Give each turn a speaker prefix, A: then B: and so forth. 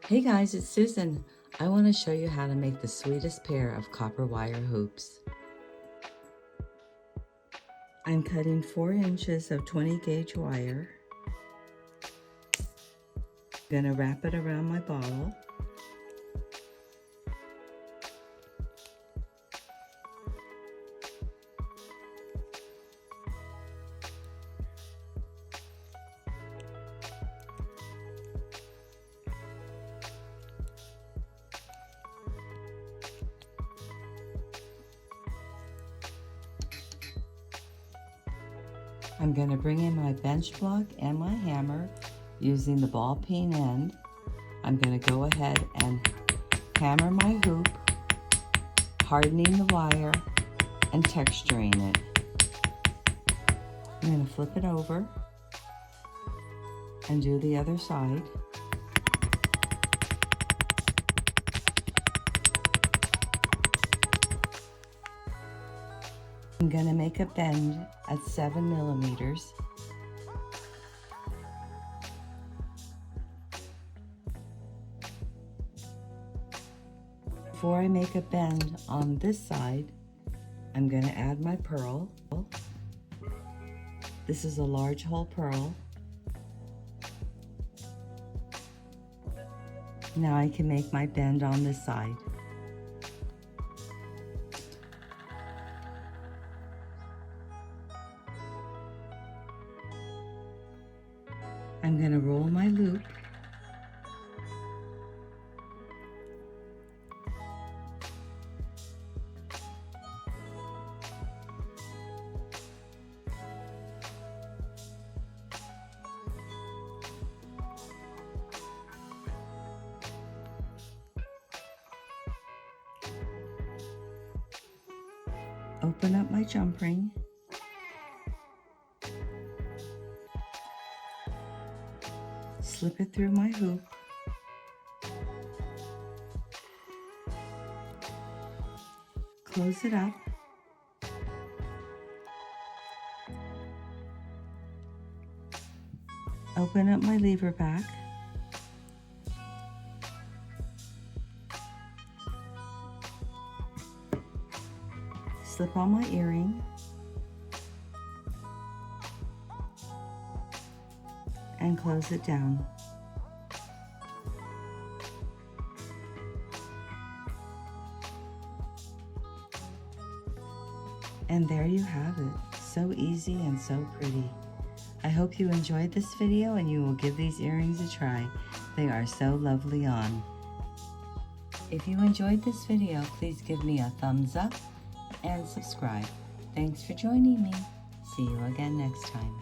A: Hey guys, it's Susan. I want to show you how to make the sweetest pair of copper wire hoops. I'm cutting 4 inches of 20 gauge wire. I'm going to wrap it around my bottle. I'm going to bring in my bench block and my hammer using the ball peen end. I'm going to go ahead and hammer my hoop, hardening the wire and texturing it. I'm going to flip it over and do the other side. I'm going to make a bend at 7 millimeters. Before I make a bend on this side, I'm going to add my pearl. This is a large hole pearl. Now I can make my bend on this side. I'm going to roll my loop. Open up my jump ring. Slip it through my hoop. Close it up. Open up my lever back. Slip on my earring. And close it down. And there you have it. So easy and so pretty. I hope you enjoyed this video and you will give these earrings a try. They are so lovely on. If you enjoyed this video, please give me a thumbs up and subscribe. Thanks for joining me. See you again next time.